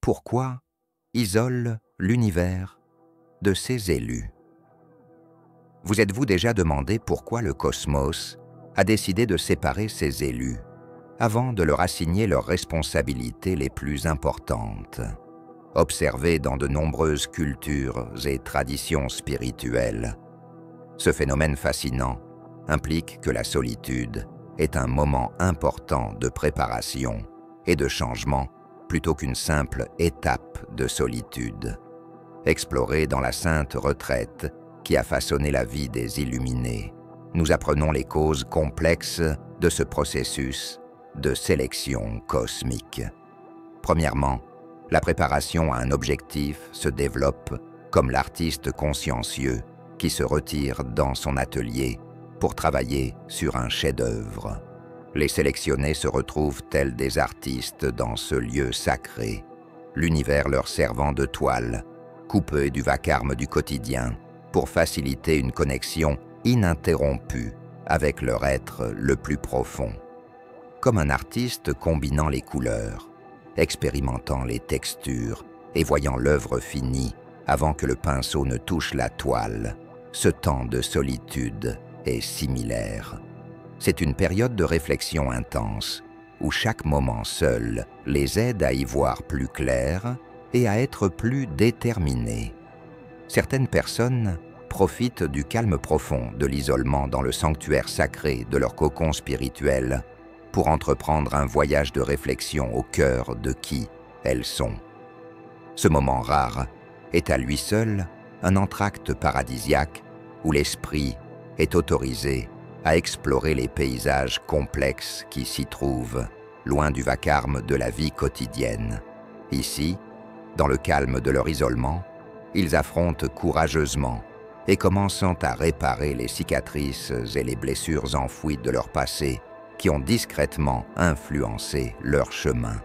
Pourquoi isole l'univers de ses élus? Vous êtes-vous déjà demandé pourquoi le cosmos a décidé de séparer ses élus avant de leur assigner leurs responsabilités les plus importantes, observées dans de nombreuses cultures et traditions spirituelles? Ce phénomène fascinant implique que la solitude est un moment important de préparation et de changement plutôt qu'une simple étape de solitude. Explorée dans la sainte retraite qui a façonné la vie des illuminés, nous apprenons les causes complexes de ce processus de sélection cosmique. Premièrement, la préparation à un objectif se développe comme l'artiste consciencieux qui se retire dans son atelier pour travailler sur un chef-d'œuvre. Les sélectionnés se retrouvent tels des artistes dans ce lieu sacré, l'univers leur servant de toile, coupé du vacarme du quotidien, pour faciliter une connexion ininterrompue avec leur être le plus profond. Comme un artiste combinant les couleurs, expérimentant les textures et voyant l'œuvre finie avant que le pinceau ne touche la toile, ce temps de solitude est similaire. C'est une période de réflexion intense, où chaque moment seul les aide à y voir plus clair et à être plus déterminés. Certaines personnes profitent du calme profond de l'isolement dans le sanctuaire sacré de leur cocon spirituel pour entreprendre un voyage de réflexion au cœur de qui elles sont. Ce moment rare est à lui seul un entracte paradisiaque où l'esprit est autorisé à explorer les paysages complexes qui s'y trouvent, loin du vacarme de la vie quotidienne. Ici, dans le calme de leur isolement, ils affrontent courageusement et commençant à réparer les cicatrices et les blessures enfouies de leur passé qui ont discrètement influencé leur chemin.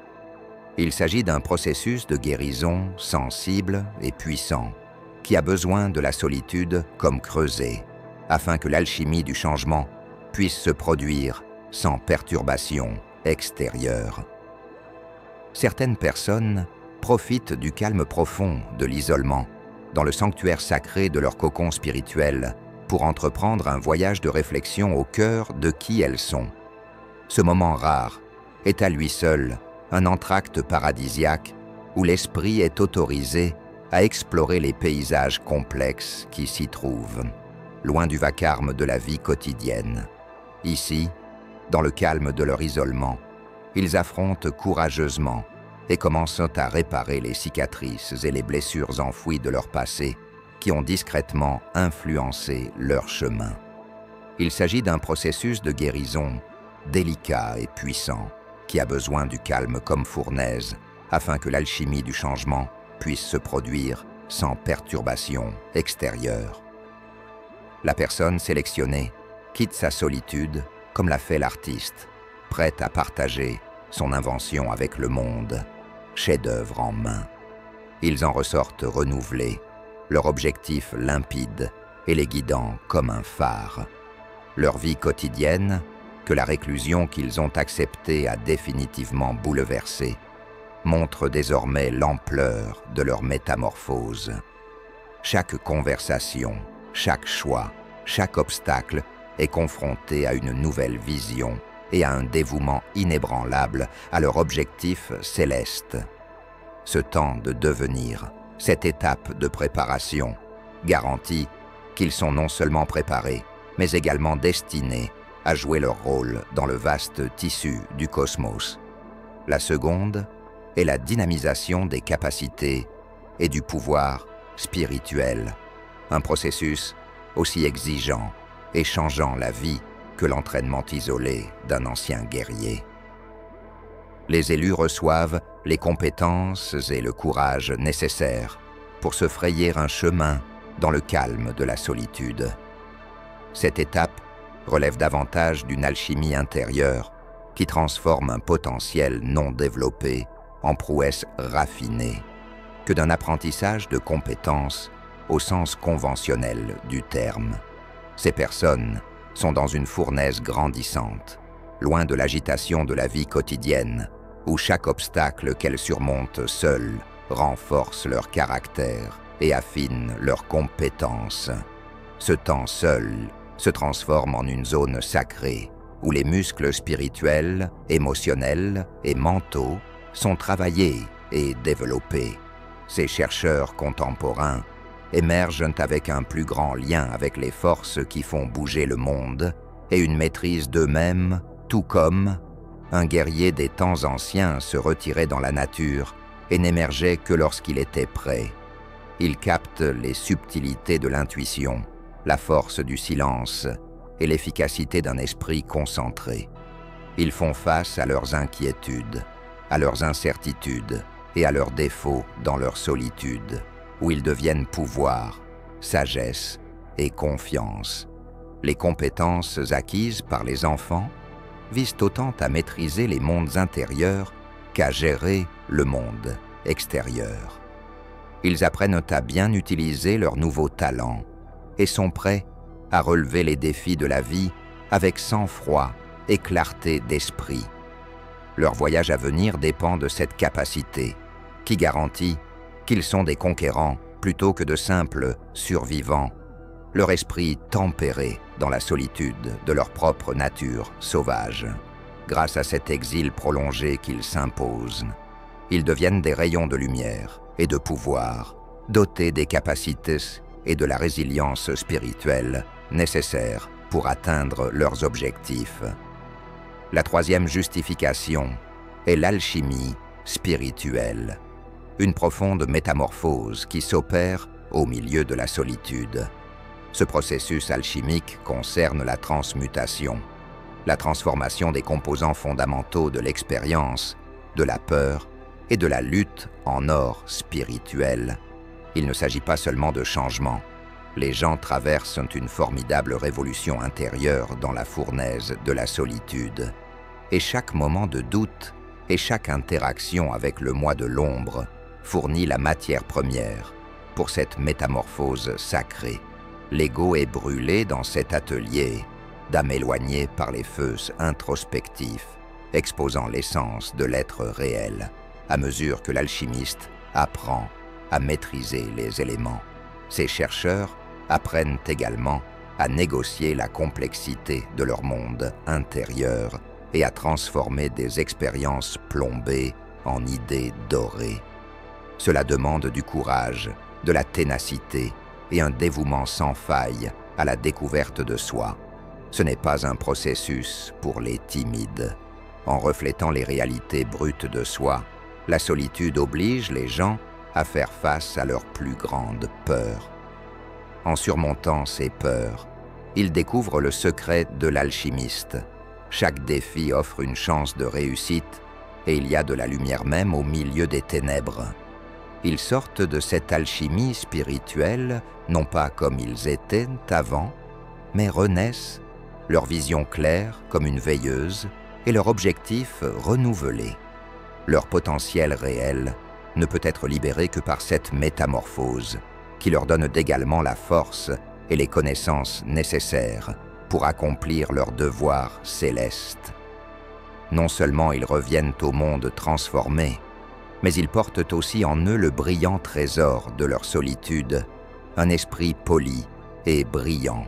Il s'agit d'un processus de guérison sensible et puissant qui a besoin de la solitude comme creuset afin que l'alchimie du changement puisse se produire sans perturbation extérieure. Certaines personnes profitent du calme profond de l'isolement dans le sanctuaire sacré de leur cocon spirituel pour entreprendre un voyage de réflexion au cœur de qui elles sont. Ce moment rare est à lui seul un entracte paradisiaque où l'esprit est autorisé à explorer les paysages complexes qui s'y trouvent, loin du vacarme de la vie quotidienne. Ici, dans le calme de leur isolement, ils affrontent courageusement et commencent à réparer les cicatrices et les blessures enfouies de leur passé qui ont discrètement influencé leur chemin. Il s'agit d'un processus de guérison délicat et puissant qui a besoin du calme comme fournaise afin que l'alchimie du changement puisse se produire sans perturbation extérieure. La personne sélectionnée quitte sa solitude comme l'a fait l'artiste, prête à partager son invention avec le monde, chef-d'œuvre en main. Ils en ressortent renouvelés, leur objectif limpide et les guidant comme un phare. Leur vie quotidienne, que la réclusion qu'ils ont acceptée a définitivement bouleversée, montre désormais l'ampleur de leur métamorphose. Chaque conversation, chaque choix, chaque obstacle est confronté à une nouvelle vision et à un dévouement inébranlable à leur objectif céleste. Ce temps de devenir, cette étape de préparation, garantit qu'ils sont non seulement préparés, mais également destinés à jouer leur rôle dans le vaste tissu du cosmos. La seconde est la dynamisation des capacités et du pouvoir spirituel, un processus aussi exigeant et changeant la vie que l'entraînement isolé d'un ancien guerrier. Les élus reçoivent les compétences et le courage nécessaires pour se frayer un chemin dans le calme de la solitude. Cette étape relève davantage d'une alchimie intérieure qui transforme un potentiel non développé en prouesse raffinée que d'un apprentissage de compétences au sens conventionnel du terme. Ces personnes sont dans une fournaise grandissante, loin de l'agitation de la vie quotidienne, où chaque obstacle qu'elles surmontent seules renforce leur caractère et affine leurs compétences. Ce temps seul se transforme en une zone sacrée, où les muscles spirituels, émotionnels et mentaux sont travaillés et développés. Ces chercheurs contemporains émergent avec un plus grand lien avec les forces qui font bouger le monde et une maîtrise d'eux-mêmes, tout comme un guerrier des temps anciens se retirait dans la nature et n'émergeait que lorsqu'il était prêt. Ils captent les subtilités de l'intuition, la force du silence et l'efficacité d'un esprit concentré. Ils font face à leurs inquiétudes, à leurs incertitudes et à leurs défauts dans leur solitude, où ils deviennent pouvoir, sagesse et confiance. Les compétences acquises par les enfants visent autant à maîtriser les mondes intérieurs qu'à gérer le monde extérieur. Ils apprennent à bien utiliser leurs nouveaux talents et sont prêts à relever les défis de la vie avec sang-froid et clarté d'esprit. Leur voyage à venir dépend de cette capacité, qui garantit qu'ils sont des conquérants plutôt que de simples survivants, leur esprit tempéré dans la solitude de leur propre nature sauvage. Grâce à cet exil prolongé qu'ils s'imposent, ils deviennent des rayons de lumière et de pouvoir, dotés des capacités et de la résilience spirituelle nécessaires pour atteindre leurs objectifs. La troisième justification est l'alchimie spirituelle, une profonde métamorphose qui s'opère au milieu de la solitude. Ce processus alchimique concerne la transmutation, la transformation des composants fondamentaux de l'expérience, de la peur et de la lutte en or spirituel. Il ne s'agit pas seulement de changement. Les gens traversent une formidable révolution intérieure dans la fournaise de la solitude. Et chaque moment de doute et chaque interaction avec le moi de l'ombre fournit la matière première pour cette métamorphose sacrée. L'ego est brûlé dans cet atelier d'âme éloignée par les feux introspectifs, exposant l'essence de l'être réel, à mesure que l'alchimiste apprend à maîtriser les éléments. Ces chercheurs apprennent également à négocier la complexité de leur monde intérieur et à transformer des expériences plombées en idées dorées. Cela demande du courage, de la ténacité et un dévouement sans faille à la découverte de soi. Ce n'est pas un processus pour les timides. En reflétant les réalités brutes de soi, la solitude oblige les gens à faire face à leurs plus grandes peurs. En surmontant ces peurs, ils découvrent le secret de l'alchimiste. Chaque défi offre une chance de réussite et il y a de la lumière même au milieu des ténèbres. Ils sortent de cette alchimie spirituelle, non pas comme ils étaient avant, mais renaissent, leur vision claire comme une veilleuse et leur objectif renouvelé. Leur potentiel réel ne peut être libéré que par cette métamorphose, qui leur donne également la force et les connaissances nécessaires pour accomplir leur devoir céleste. Non seulement ils reviennent au monde transformé, mais ils portent aussi en eux le brillant trésor de leur solitude, un esprit poli et brillant,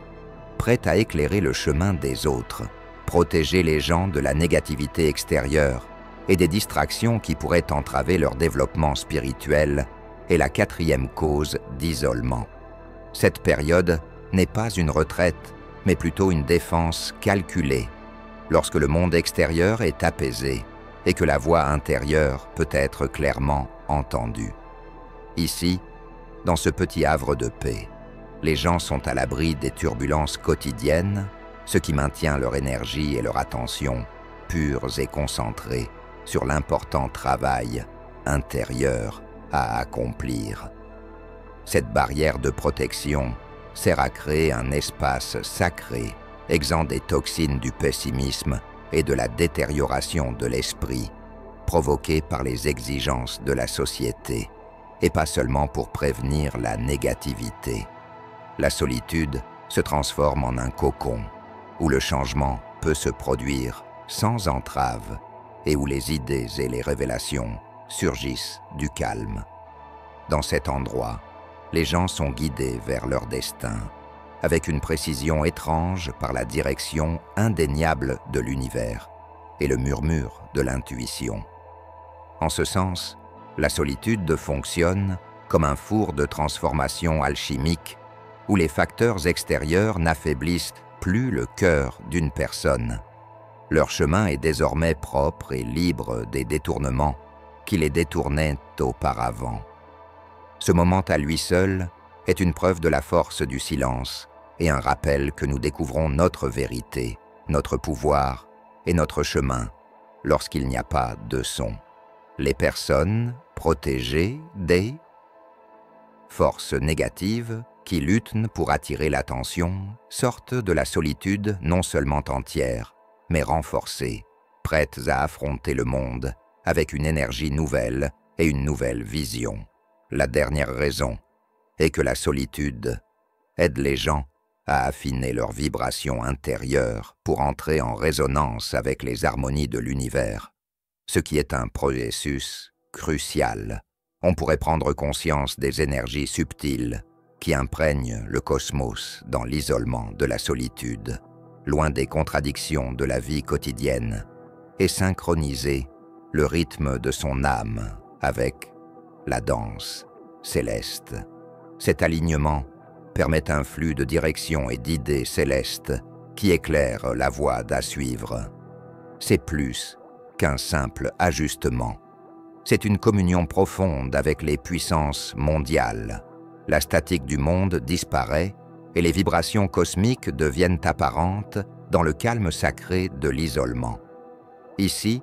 prêt à éclairer le chemin des autres, protéger les gens de la négativité extérieure et des distractions qui pourraient entraver leur développement spirituel est la quatrième cause d'isolement. Cette période n'est pas une retraite, mais plutôt une défense calculée, lorsque le monde extérieur est apaisé et que la voix intérieure peut être clairement entendue. Ici, dans ce petit havre de paix, les gens sont à l'abri des turbulences quotidiennes, ce qui maintient leur énergie et leur attention pures et concentrées sur l'important travail intérieur à accomplir. Cette barrière de protection sert à créer un espace sacré, exempt des toxines du pessimisme et de la détérioration de l'esprit, provoquée par les exigences de la société, et pas seulement pour prévenir la négativité. La solitude se transforme en un cocon, où le changement peut se produire sans entrave et où les idées et les révélations surgissent du calme. Dans cet endroit, les gens sont guidés vers leur destin, avec une précision étrange par la direction indéniable de l'univers et le murmure de l'intuition. En ce sens, la solitude fonctionne comme un four de transformation alchimique où les facteurs extérieurs n'affaiblissent plus le cœur d'une personne. Leur chemin est désormais propre et libre des détournements qui les détournaient auparavant. Ce moment à lui seul est une preuve de la force du silence et un rappel que nous découvrons notre vérité, notre pouvoir et notre chemin lorsqu'il n'y a pas de son. Les personnes protégées des forces négatives qui luttent pour attirer l'attention sortent de la solitude non seulement entière, mais renforcées, prêtes à affronter le monde avec une énergie nouvelle et une nouvelle vision. La dernière raison est que la solitude aide les gens à affiner leurs vibrations intérieures pour entrer en résonance avec les harmonies de l'univers, ce qui est un processus crucial. On pourrait prendre conscience des énergies subtiles qui imprègnent le cosmos dans l'isolement de la solitude, loin des contradictions de la vie quotidienne, et synchroniser le rythme de son âme avec la danse céleste. Cet alignement permet un flux de direction et d'idées célestes qui éclairent la voie à suivre. C'est plus qu'un simple ajustement. C'est une communion profonde avec les puissances mondiales. La statique du monde disparaît et les vibrations cosmiques deviennent apparentes dans le calme sacré de l'isolement. Ici,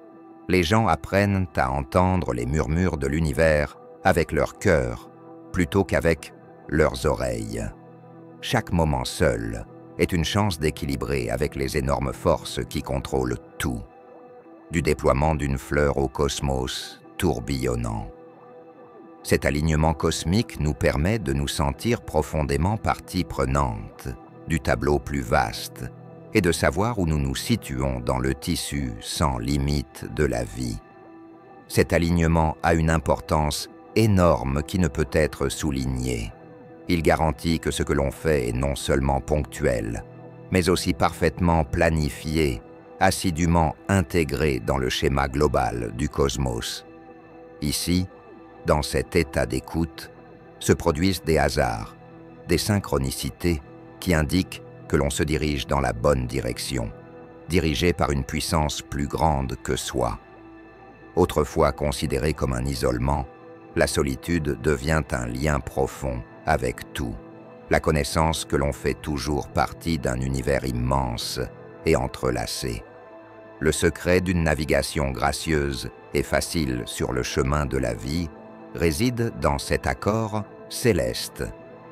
les gens apprennent à entendre les murmures de l'univers avec leur cœur plutôt qu'avec leurs oreilles. Chaque moment seul est une chance d'équilibrer avec les énormes forces qui contrôlent tout, du déploiement d'une fleur au cosmos tourbillonnant. Cet alignement cosmique nous permet de nous sentir profondément partie prenante du tableau plus vaste et de savoir où nous nous situons dans le tissu sans limite de la vie. Cet alignement a une importance énorme qui ne peut être soulignée. Il garantit que ce que l'on fait est non seulement ponctuel, mais aussi parfaitement planifié, assidûment intégré dans le schéma global du cosmos. Ici, dans cet état d'écoute, se produisent des hasards, des synchronicités qui indiquent que l'on se dirige dans la bonne direction, dirigé par une puissance plus grande que soi. Autrefois considérée comme un isolement, la solitude devient un lien profond avec tout, la connaissance que l'on fait toujours partie d'un univers immense et entrelacé. Le secret d'une navigation gracieuse et facile sur le chemin de la vie réside dans cet accord céleste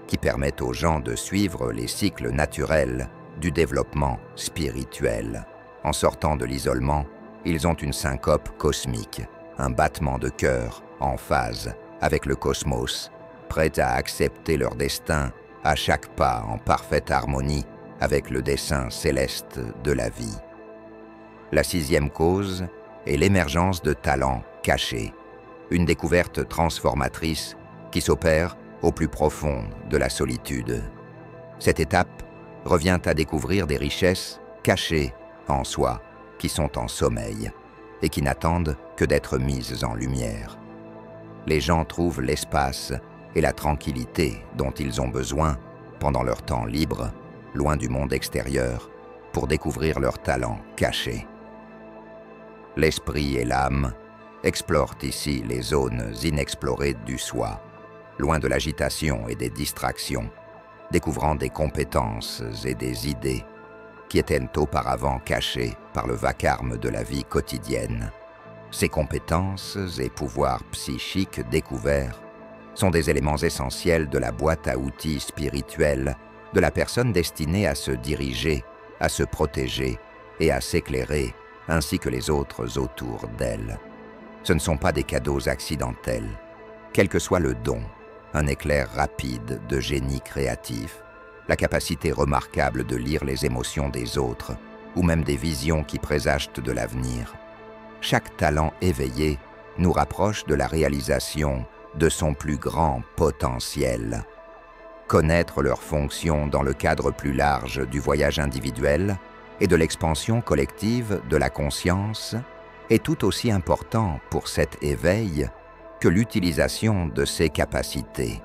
qui permet aux gens de suivre les cycles naturels du développement spirituel. En sortant de l'isolement, ils ont une syncope cosmique, un battement de cœur en phase avec le cosmos, prêts à accepter leur destin à chaque pas en parfaite harmonie avec le dessein céleste de la vie. La sixième cause est l'émergence de talents cachés, une découverte transformatrice qui s'opère au plus profond de la solitude. Cette étape revient à découvrir des richesses cachées en soi, qui sont en sommeil et qui n'attendent que d'être mises en lumière. Les gens trouvent l'espace et la tranquillité dont ils ont besoin pendant leur temps libre, loin du monde extérieur, pour découvrir leurs talents cachés. L'esprit et l'âme explorent ici les zones inexplorées du soi, loin de l'agitation et des distractions, découvrant des compétences et des idées qui étaient auparavant cachées par le vacarme de la vie quotidienne. Ces compétences et pouvoirs psychiques découverts sont des éléments essentiels de la boîte à outils spirituelle de la personne destinée à se diriger, à se protéger et à s'éclairer, ainsi que les autres autour d'elle. Ce ne sont pas des cadeaux accidentels. Quel que soit le don, un éclair rapide de génie créatif, la capacité remarquable de lire les émotions des autres, ou même des visions qui présagent de l'avenir. chaque talent éveillé nous rapproche de la réalisation de son plus grand potentiel. Connaître leurs fonctions dans le cadre plus large du voyage individuel et de l'expansion collective de la conscience est tout aussi important pour cet éveil que l'utilisation de ses capacités.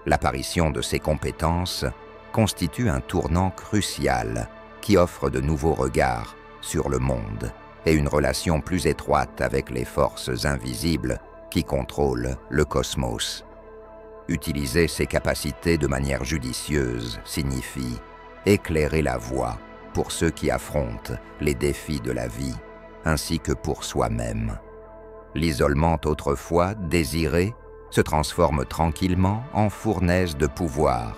L'apparition de ces compétences constitue un tournant crucial qui offre de nouveaux regards sur le monde et une relation plus étroite avec les forces invisibles qui contrôlent le cosmos. Utiliser ces capacités de manière judicieuse signifie éclairer la voie pour ceux qui affrontent les défis de la vie, ainsi que pour soi-même. L'isolement autrefois désiré se transforme tranquillement en fournaise de pouvoir,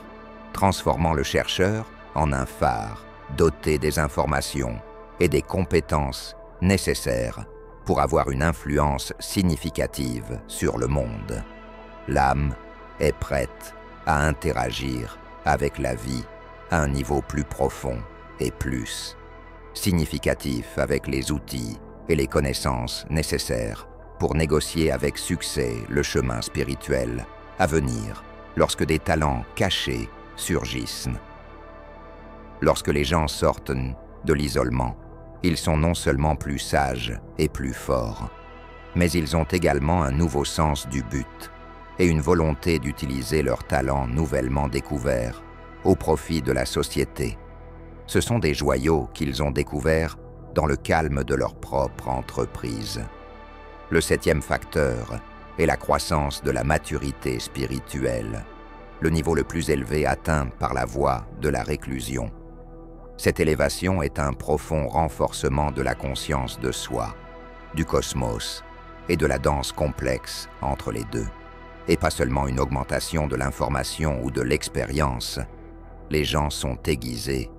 transformant le chercheur en un phare doté des informations et des compétences nécessaires pour avoir une influence significative sur le monde. L'âme est prête à interagir avec la vie à un niveau plus profond et plus significatif avec les outils et les connaissances nécessaires pour négocier avec succès le chemin spirituel à venir lorsque des talents cachés surgissent. Lorsque les gens sortent de l'isolement, ils sont non seulement plus sages et plus forts, mais ils ont également un nouveau sens du but et une volonté d'utiliser leurs talents nouvellement découverts au profit de la société. Ce sont des joyaux qu'ils ont découverts dans le calme de leur propre entreprise. Le 7e facteur est la croissance de la maturité spirituelle, le niveau le plus élevé atteint par la voie de la réclusion. Cette élévation est un profond renforcement de la conscience de soi, du cosmos et de la danse complexe entre les deux, et pas seulement une augmentation de l'information ou de l'expérience. Les gens sont aiguisés,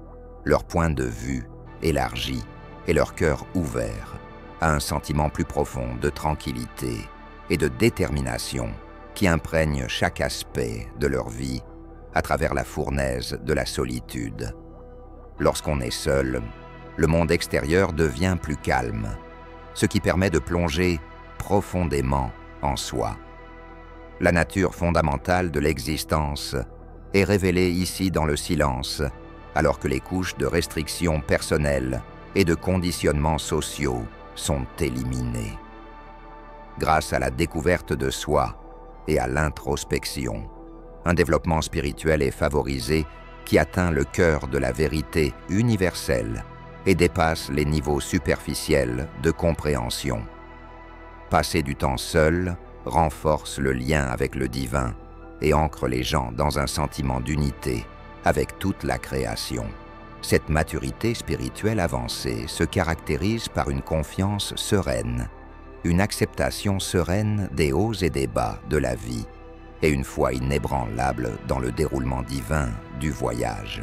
leur point de vue élargi et leur cœur ouvert à un sentiment plus profond de tranquillité et de détermination qui imprègne chaque aspect de leur vie à travers la fournaise de la solitude. Lorsqu'on est seul, le monde extérieur devient plus calme, ce qui permet de plonger profondément en soi. La nature fondamentale de l'existence est révélée ici dans le silence, alors que les couches de restrictions personnelles et de conditionnements sociaux sont éliminées. Grâce à la découverte de soi et à l'introspection, un développement spirituel est favorisé qui atteint le cœur de la vérité universelle et dépasse les niveaux superficiels de compréhension. Passer du temps seul renforce le lien avec le divin et ancre les gens dans un sentiment d'unité avec toute la création. Cette maturité spirituelle avancée se caractérise par une confiance sereine, une acceptation sereine des hauts et des bas de la vie et une foi inébranlable dans le déroulement divin du voyage.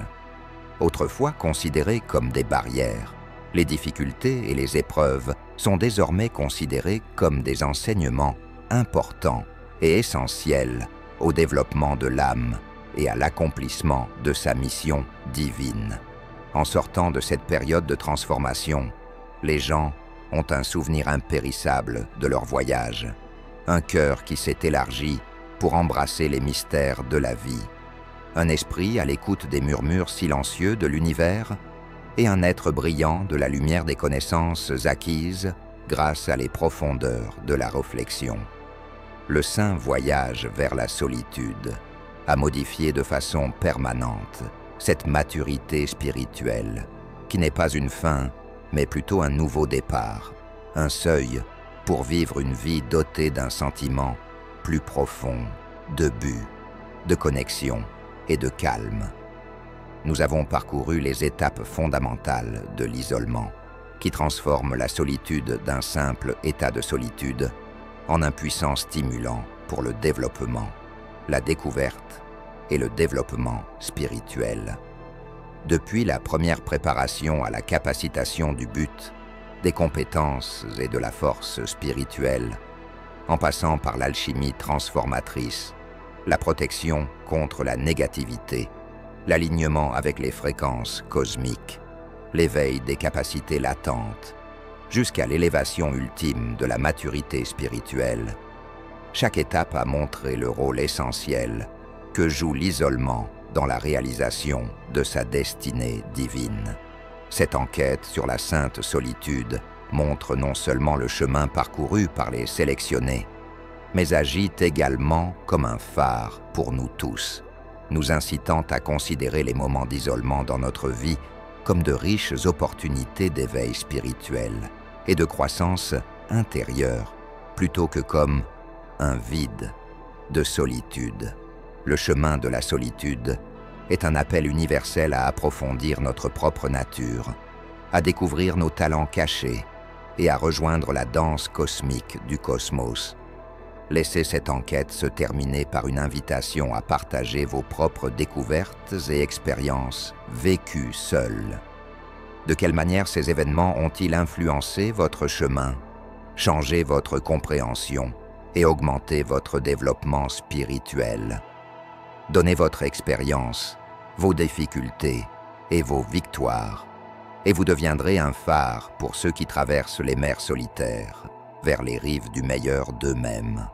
Autrefois considérées comme des barrières, les difficultés et les épreuves sont désormais considérées comme des enseignements importants et essentiels au développement de l'âme et à l'accomplissement de sa mission divine. En sortant de cette période de transformation, les gens ont un souvenir impérissable de leur voyage, un cœur qui s'est élargi pour embrasser les mystères de la vie, un esprit à l'écoute des murmures silencieux de l'univers et un être brillant de la lumière des connaissances acquises grâce à les profondeurs de la réflexion. Le saint voyage vers la solitude a modifié de façon permanente cette maturité spirituelle, qui n'est pas une fin, mais plutôt un nouveau départ, un seuil pour vivre une vie dotée d'un sentiment plus profond, de but, de connexion et de calme. Nous avons parcouru les étapes fondamentales de l'isolement, qui transforment la solitude d'un simple état de solitude en un puissant stimulant pour le développement, la découverte et le développement spirituel. Depuis la première préparation à la capacitation du but, des compétences et de la force spirituelle, en passant par l'alchimie transformatrice, la protection contre la négativité, l'alignement avec les fréquences cosmiques, l'éveil des capacités latentes, jusqu'à l'élévation ultime de la maturité spirituelle, chaque étape a montré le rôle essentiel que joue l'isolement dans la réalisation de sa destinée divine. Cette enquête sur la sainte solitude montre non seulement le chemin parcouru par les sélectionnés, mais agit également comme un phare pour nous tous, nous incitant à considérer les moments d'isolement dans notre vie comme de riches opportunités d'éveil spirituel et de croissance intérieure, plutôt que comme un vide de solitude. Le chemin de la solitude est un appel universel à approfondir notre propre nature, à découvrir nos talents cachés et à rejoindre la danse cosmique du cosmos. Laissez cette enquête se terminer par une invitation à partager vos propres découvertes et expériences vécues seules. De quelle manière ces événements ont-ils influencé votre chemin, changé votre compréhension et augmenté votre développement spirituel? Donnez votre expérience, vos difficultés et vos victoires, et vous deviendrez un phare pour ceux qui traversent les mers solitaires vers les rives du meilleur d'eux-mêmes.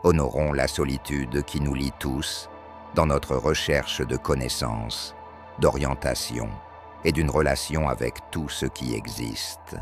Honorons la solitude qui nous lie tous dans notre recherche de connaissances, d'orientation et d'une relation avec tout ce qui existe.